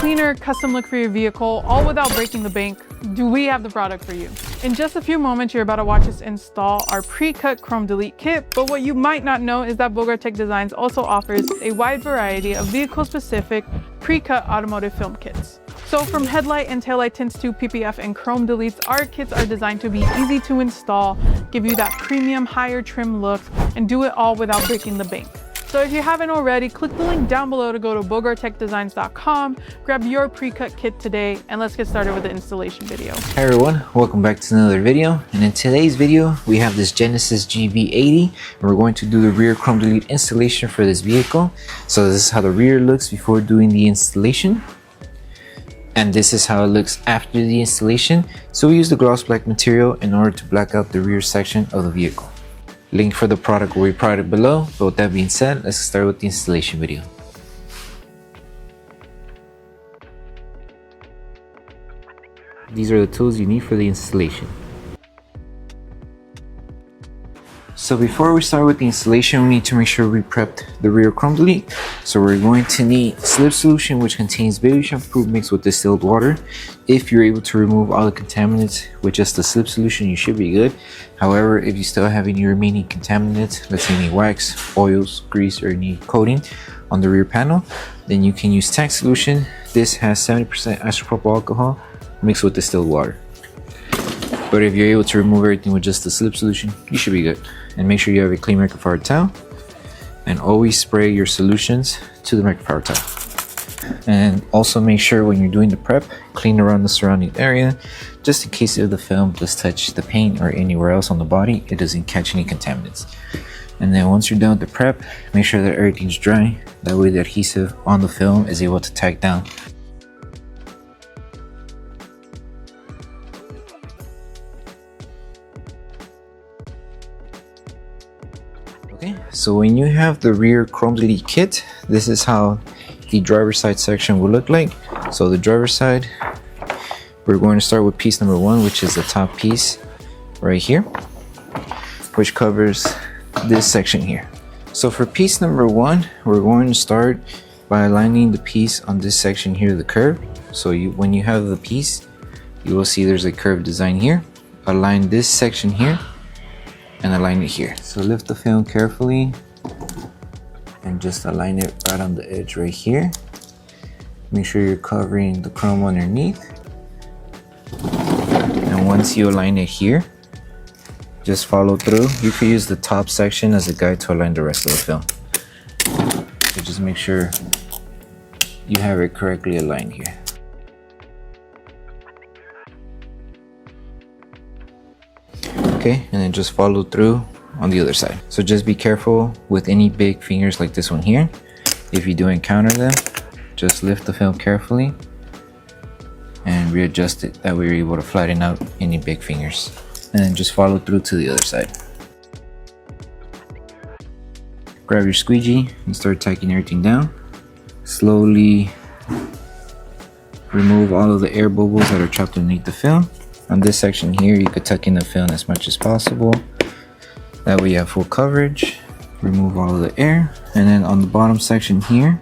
cleaner, custom look for your vehicle, all without breaking the bank, do we have the product for you. In just a few moments, you're about to watch us install our pre-cut chrome delete kit, but what you might not know is that Bogart Designs also offers a wide variety of vehicle-specific pre-cut automotive film kits. So from headlight and taillight tints to PPF and chrome deletes, our kits are designed to be easy to install, give you that premium higher trim look, and do it all without breaking the bank. So if you haven't already, click the link down below to go to bogartechdesigns.com, grab your pre-cut kit today, and let's get started with the installation video. Hi everyone, welcome back to another video. And in today's video, we have this Genesis GV80, and we're going to do the rear chrome delete installation for this vehicle. So this is how the rear looks before doing the installation. And this is how it looks after the installation. So we use the gloss black material in order to black out the rear section of the vehicle. Link for the product will be provided below. But with that being said, let's start with the installation video. These are the tools you need for the installation. So before we start with the installation, we need to make sure we prepped the rear chrome delete. So we're going to need slip solution, which contains baby shampoo mixed with distilled water. If you're able to remove all the contaminants with just the slip solution, you should be good. However, if you still have any remaining contaminants, let's say any wax, oils, grease, or any coating on the rear panel, then you can use tack solution. This has 70% isopropyl alcohol mixed with distilled water. But if you're able to remove everything with just the slip solution, you should be good. And make sure you have a clean microfiber towel, and always spray your solutions to the microfiber towel. And also make sure when you're doing the prep, clean around the surrounding area, just in case if the film does touch the paint or anywhere else on the body, it doesn't catch any contaminants. And then once you're done with the prep, make sure that everything's dry. That way the adhesive on the film is able to tack down. Okay, so when you have the rear chrome delete kit, this is how the driver's side section will look like. So the driver's side, we're going to start with piece number 1, which is the top piece right here, which covers this section here. So for piece number 1, we're going to start by aligning the piece on this section here, the curve. So when you have the piece, you will see there's a curved design here. Align this section here and align it here. So lift the film carefully and just align it right on the edge right here. Make sure you're covering the chrome underneath. And once you align it here, just follow through. You could use the top section as a guide to align the rest of the film. So just make sure you have it correctly aligned here. Okay, and then just follow through on the other side. So just be careful with any big fingers like this one here. If you do encounter them, just lift the film carefully and readjust it. That way you're able to flatten out any big fingers. And then just follow through to the other side. Grab your squeegee and start tacking everything down. Slowly remove all of the air bubbles that are trapped underneath the film. On this section here, you could tuck in the film as much as possible. That way you have full coverage. Remove all of the air. And then on the bottom section here,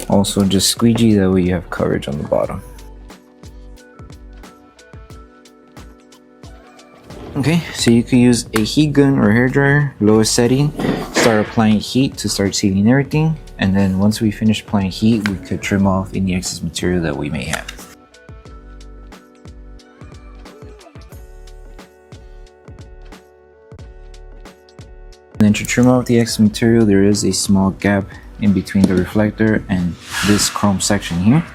also just squeegee, that way you have coverage on the bottom. Okay, so you can use a heat gun or hair dryer, lowest setting. Start applying heat to start sealing everything. And then once we finish applying heat, we could trim off any excess material that we may have. And then to trim off the excess material, there is a small gap in between the reflector and this chrome section here.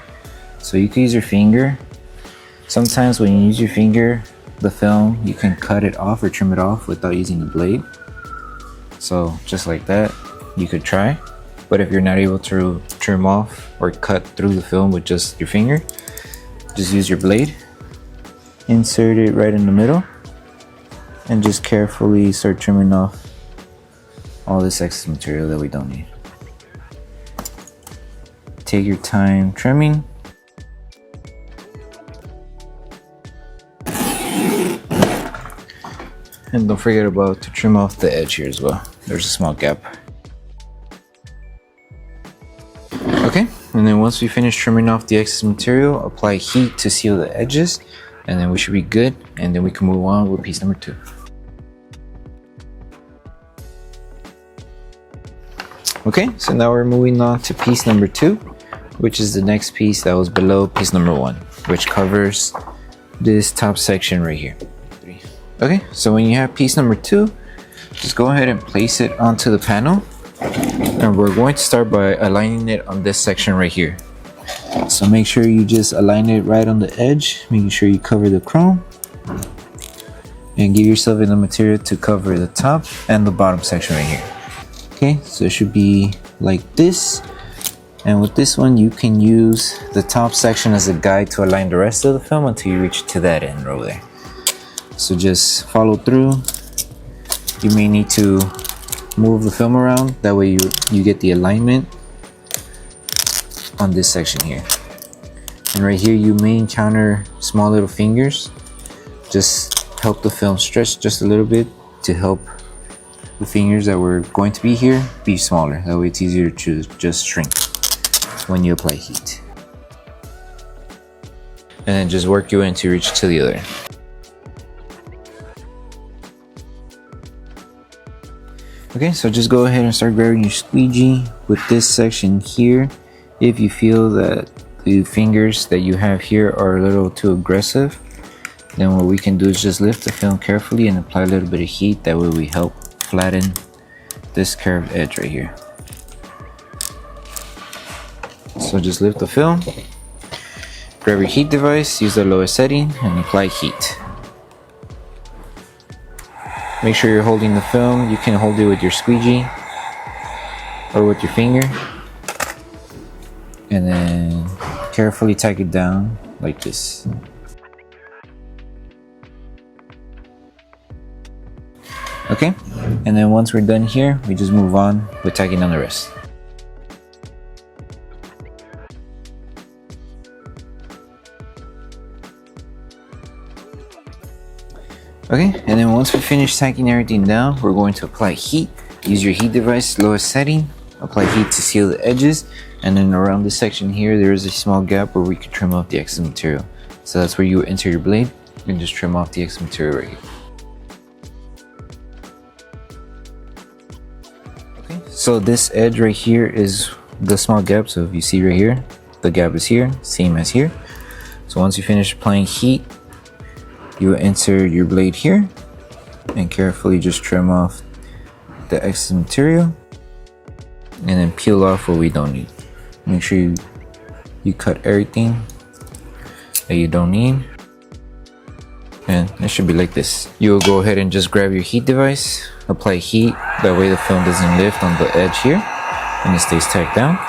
So you can use your finger. Sometimes when you use your finger, the film, you can cut it off or trim it off without using the blade. So just like that, you could try. But if you're not able to trim off or cut through the film with just your finger, just use your blade. Insert it right in the middle and just carefully start trimming off all this excess material that we don't need. Take your time trimming. And don't forget about to trim off the edge here as well. There's a small gap. Okay, and And then once we finish trimming off the excess material, apply heat to seal the edges, and then we should be good, and then we can move on with piece number 2. Okay, so now we're moving on to piece number 2, which is the next piece that was below piece number 1, which covers this top section right here. Okay, so when you have piece number 2, just go ahead and place it onto the panel. And we're going to start by aligning it on this section right here. So make sure you just align it right on the edge, making sure you cover the chrome. And give yourself enough material to cover the top and the bottom section right here. Okay, so it should be like this. And with this one, you can use the top section as a guide to align the rest of the film until you reach to that end over there. So just follow through. You may need to move the film around, that way you get the alignment on this section here. And right here you may encounter small little fingers. Just help the film stretch just a little bit to help the fingers that were going to be here be smaller. That way it's easier to just shrink when you apply heat. And then just work your way until you reach to the other end. Okay, so just go ahead and start grabbing your squeegee with this section here. If you feel that the fingers that you have here are a little too aggressive, then what we can do is just lift the film carefully and apply a little bit of heat. That way we help flatten this curved edge right here. So just lift the film, grab your heat device, use the lowest setting, and apply heat. Make sure you're holding the film. You can hold it with your squeegee or with your finger. And then carefully tack it down like this. Okay, and then once we're done here, we just move on with tacking down the rest. Okay, and then once we finish tacking everything down, we're going to apply heat. Use your heat device, lowest setting, apply heat to seal the edges, and then around this section here, there is a small gap where we can trim off the excess material. So that's where you enter your blade and just trim off the excess material right here. Okay, so this edge right here is the small gap. So if you see right here, the gap is here, same as here. So once you finish applying heat, you will insert your blade here and carefully just trim off the excess material and then peel off what we don't need. Make sure you cut everything that you don't need, and it should be like this. You will go ahead and just grab your heat device, apply heat, that way the film doesn't lift on the edge here and it stays tacked down,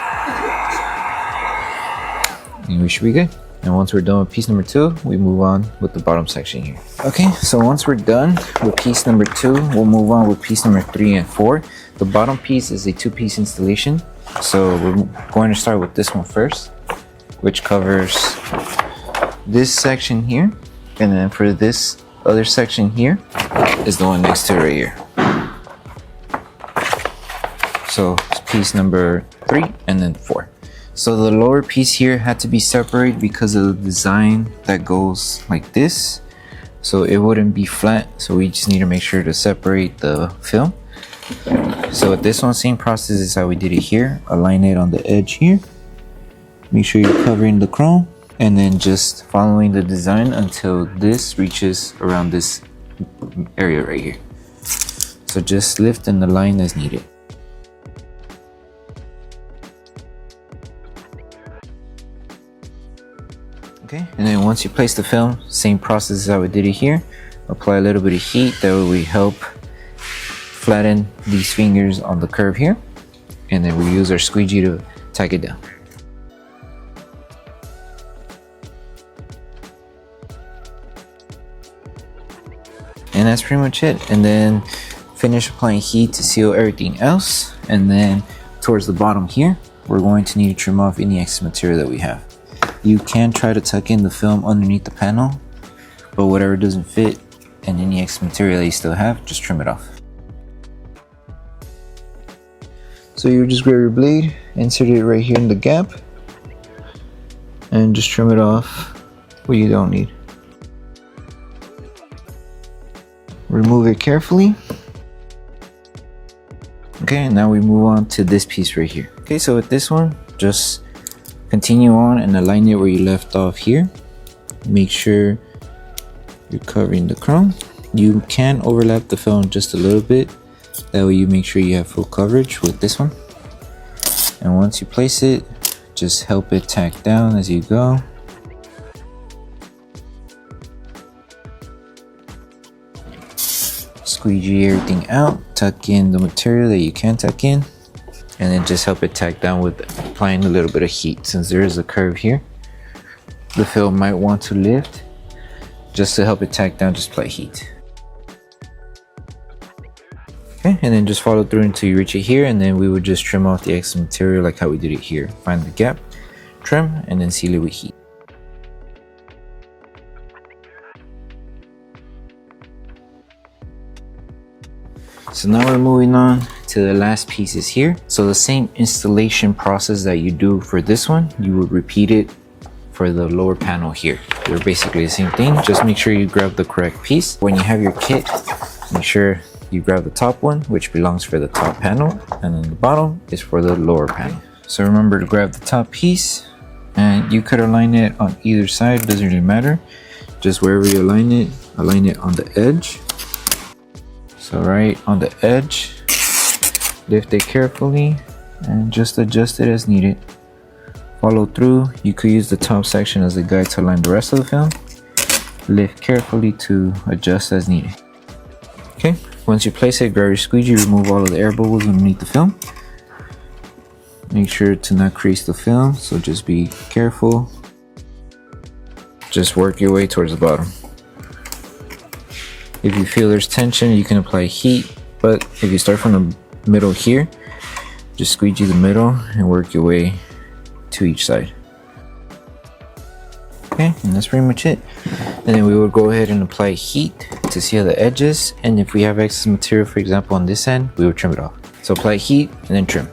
and we should be good. And once we're done with piece number 2, we move on with the bottom section here. Okay, so once we're done with piece number 2, we'll move on with piece number 3 and 4. The bottom piece is a 2-piece installation. So we're going to start with this one first, which covers this section here. And then for this other section here is the one next to it right here. So it's piece number 3 and then 4. So the lower piece here had to be separated because of the design that goes like this. So it wouldn't be flat. So we just need to make sure to separate the film. So with this one, same process is how we did it here. Align it on the edge here. Make sure you're covering the chrome. And then just following the design until this reaches around this area right here. So just lift and align as needed. Okay, and then once you place the film, same process as how we did it here. Apply a little bit of heat, that way we help flatten these fingers on the curve here. And then we use our squeegee to tack it down. And that's pretty much it. And then finish applying heat to seal everything else. And then towards the bottom here, we're going to need to trim off any excess material that we have. You can try to tuck in the film underneath the panel, but whatever doesn't fit and any excess material that you still have, just trim it off. So you just grab your blade, insert it right here in the gap, and just trim it off what you don't need. Remove it carefully. Okay, now we move on to this piece right here. Okay, so with this one, just continue on and align it where you left off here. Make sure you're covering the chrome. You can overlap the film just a little bit. That way you make sure you have full coverage with this one. And once you place it, just help it tack down as you go. Squeegee everything out, tuck in the material that you can tuck in, and then just help it tack down with applying a little bit of heat. Since there is a curve here, the film might want to lift. Just to help it tack down, just apply heat. Okay, and then just follow through until you reach it here, and then we would just trim off the excess material like how we did it here. Find the gap, trim, and then seal it with heat. So now we're moving on to the last pieces here. So the same installation process that you do for this one, you would repeat it for the lower panel here. They're basically the same thing. Just make sure you grab the correct piece. When you have your kit, make sure you grab the top one, which belongs for the top panel, and then the bottom is for the lower panel. So remember to grab the top piece, and you could align it on either side, doesn't really matter. Just wherever you align it on the edge. So right on the edge, lift it carefully and just adjust it as needed. Follow through. You could use the top section as a guide to align the rest of the film. Lift carefully to adjust as needed. Okay, once you place it, grab your squeegee, remove all of the air bubbles underneath the film. Make sure to not crease the film, so just be careful. Just work your way towards the bottom. If you feel there's tension, you can apply heat, but if you start from the middle here, just squeegee the middle and work your way to each side. Okay, and that's pretty much it. And then we will go ahead and apply heat to seal the edges, and if we have excess material, for example on this end, we will trim it off. So apply heat and then trim.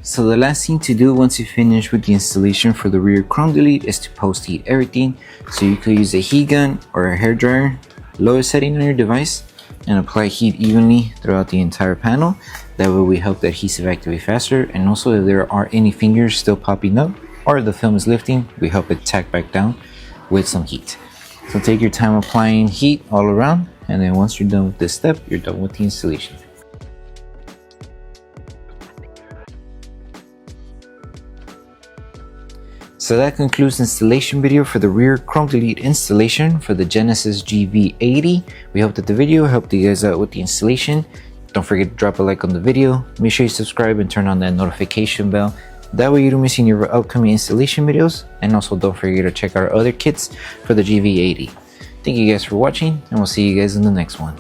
So the last thing to do once you finish with the installation for the rear chrome delete is to post heat everything. So you could use a heat gun or a hair dryer, lowest setting on your device, and apply heat evenly throughout the entire panel. That way we help the adhesive activate faster, and also if there are any fingers still popping up or the film is lifting, we help it tack back down with some heat. So take your time applying heat all around, and then once you're done with this step, you're done with the installation. So that concludes the installation video for the rear chrome delete installation for the Genesis GV80. We hope that the video helped you guys out with the installation. Don't forget to drop a like on the video. Make sure you subscribe and turn on that notification bell. That way you don't miss any of our upcoming installation videos. And also don't forget to check out our other kits for the GV80. Thank you guys for watching, and we'll see you guys in the next one.